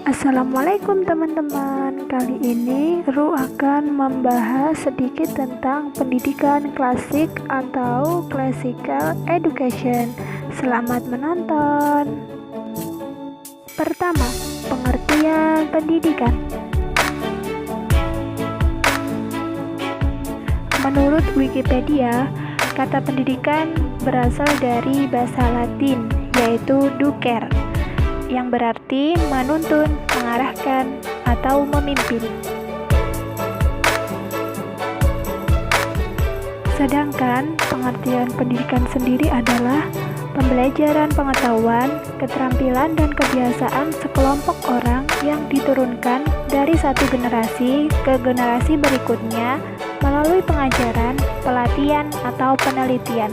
Assalamualaikum teman-teman. Kali ini Ru akan membahas sedikit tentang pendidikan klasik atau classical education. Selamat menonton. Pertama, pengertian pendidikan. Menurut Wikipedia, kata pendidikan berasal dari bahasa Latin, yaitu ducer, yang berarti menuntun, mengarahkan, atau memimpin. Sedangkan pengertian pendidikan sendiri adalah pembelajaran pengetahuan, keterampilan, dan kebiasaan sekelompok orang yang diturunkan dari satu generasi ke generasi berikutnya melalui pengajaran, pelatihan, atau penelitian.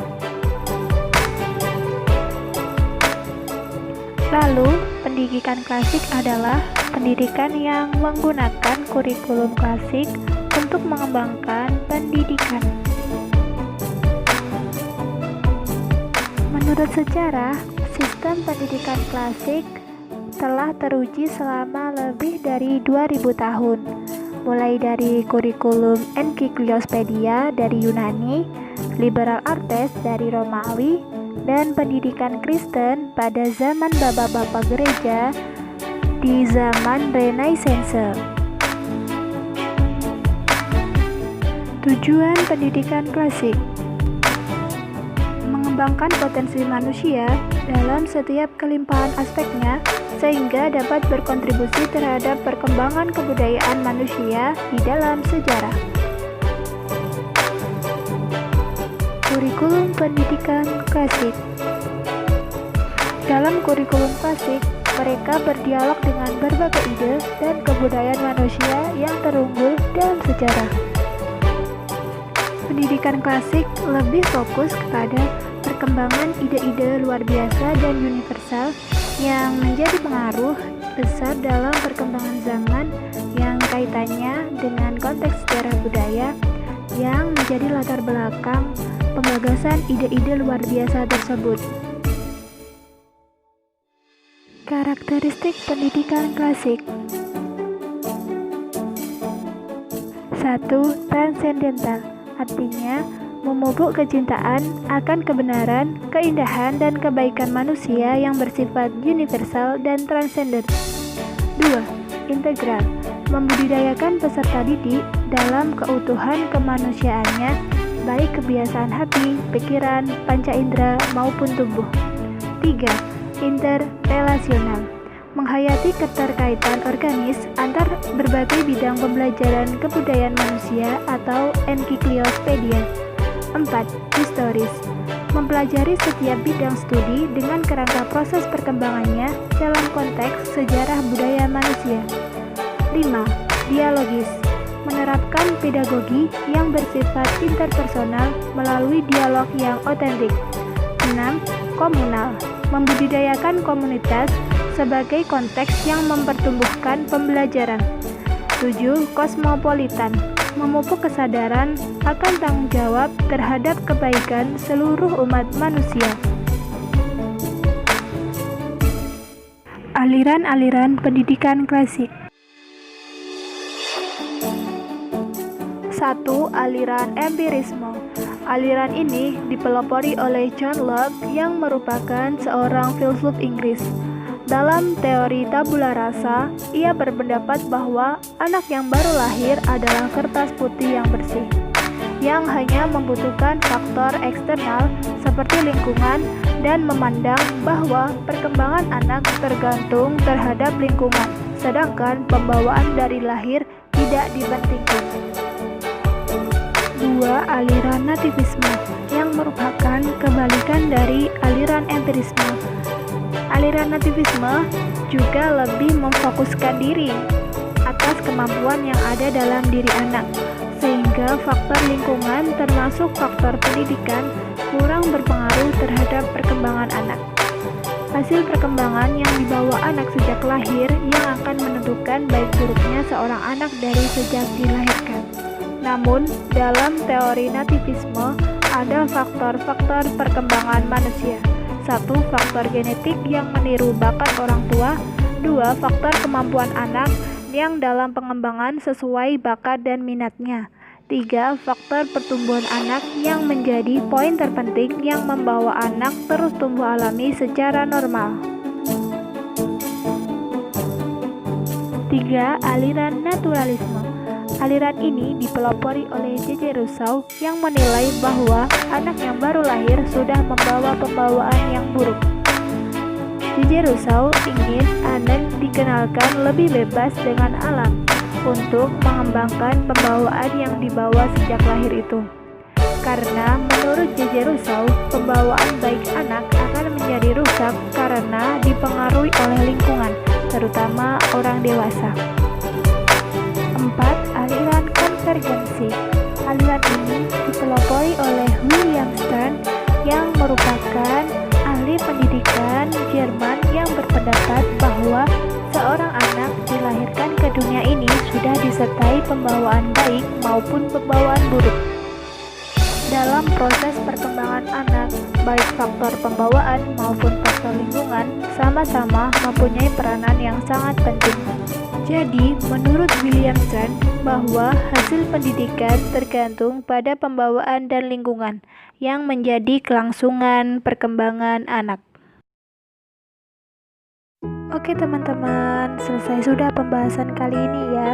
Lalu, pendidikan klasik adalah pendidikan yang menggunakan kurikulum klasik untuk mengembangkan pendidikan. Menurut sejarah, sistem pendidikan klasik telah teruji selama lebih dari 2000 tahun, mulai dari kurikulum Encyclopedia dari Yunani, Liberal Artes dari Romawi, dan pendidikan Kristen pada zaman bapak-bapak gereja di zaman Renaissance. Tujuan pendidikan klasik: mengembangkan potensi manusia dalam setiap kelimpahan aspeknya sehingga dapat berkontribusi terhadap perkembangan kebudayaan manusia di dalam sejarah. Kurikulum pendidikan klasik. Dalam kurikulum klasik, mereka berdialog dengan berbagai ide dan kebudayaan manusia yang terunggul dalam sejarah. Pendidikan klasik lebih fokus kepada perkembangan ide-ide luar biasa dan universal yang menjadi pengaruh besar dalam perkembangan zaman yang kaitannya dengan konteks sejarah budaya yang menjadi latar belakang pemagasan ide-ide luar biasa tersebut. Karakteristik pendidikan klasik. 1. Transendental, artinya memupuk kecintaan akan kebenaran, keindahan, dan kebaikan manusia yang bersifat universal dan transenden. 2. Integral, membudidayakan peserta didik dalam keutuhan kemanusiaannya, baik kebiasaan hati, pikiran, panca indera, maupun tubuh. 3. Interrelasional, menghayati keterkaitan organis antar berbagai bidang pembelajaran kebudayaan manusia atau Encyclopedia. 4. Historis, mempelajari setiap bidang studi dengan kerangka proses perkembangannya dalam konteks sejarah budaya manusia. 5. Dialogis, menerapkan pedagogi yang bersifat interpersonal melalui dialog yang otentik. 6. Komunal, membudidayakan komunitas sebagai konteks yang mempertumbuhkan pembelajaran. 7. Kosmopolitan, memupuk kesadaran akan tanggung jawab terhadap kebaikan seluruh umat manusia. Aliran-aliran pendidikan klasik. 1. Aliran empirisme. Aliran ini dipelopori oleh John Locke yang merupakan seorang filsuf Inggris. Dalam teori tabula rasa, ia berpendapat bahwa anak yang baru lahir adalah kertas putih yang bersih, yang hanya membutuhkan faktor eksternal seperti lingkungan dan memandang bahwa perkembangan anak tergantung terhadap lingkungan, sedangkan pembawaan dari lahir tidak dipentingkan. 2. Aliran nativisme, yang merupakan kebalikan dari aliran empirisme. Aliran nativisme juga lebih memfokuskan diri atas kemampuan yang ada dalam diri anak, sehingga faktor lingkungan termasuk faktor pendidikan kurang berpengaruh terhadap perkembangan anak. Hasil perkembangan yang dibawa anak sejak lahir yang akan menentukan baik buruknya seorang anak dari sejak dilahirkan. Namun, dalam teori nativisme ada faktor-faktor perkembangan manusia. 1. Faktor genetik yang meniru bakat orang tua. 2. Faktor kemampuan anak yang dalam pengembangan sesuai bakat dan minatnya. 3. Faktor pertumbuhan anak yang menjadi poin terpenting yang membawa anak terus tumbuh alami secara normal. 3. Aliran naturalisme. Aliran ini dipelopori oleh J.J. Rousseau yang menilai bahwa anak yang baru lahir sudah membawa pembawaan yang buruk. J.J. Rousseau ingin anak dikenalkan lebih bebas dengan alam untuk mengembangkan pembawaan yang dibawa sejak lahir itu. Karena menurut J.J. Rousseau, pembawaan baik anak akan menjadi rusak karena dipengaruhi oleh lingkungan, terutama orang dewasa. 4. Aliran konvergensi. Aliran ini dipelopori oleh William Stern yang merupakan ahli pendidikan Jerman yang berpendapat bahwa seorang anak dilahirkan ke dunia ini sudah disertai pembawaan baik maupun pembawaan buruk. Dalam proses perkembangan anak, baik faktor pembawaan maupun faktor lingkungan sama-sama mempunyai peranan yang sangat penting. Jadi, menurut William Stern, bahwa hasil pendidikan tergantung pada pembawaan dan lingkungan yang menjadi kelangsungan perkembangan anak. Oke teman-teman, selesai sudah pembahasan kali ini ya.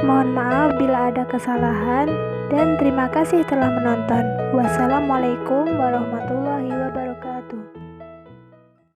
Mohon maaf bila ada kesalahan dan terima kasih telah menonton. Wassalamualaikum warahmatullahi wabarakatuh.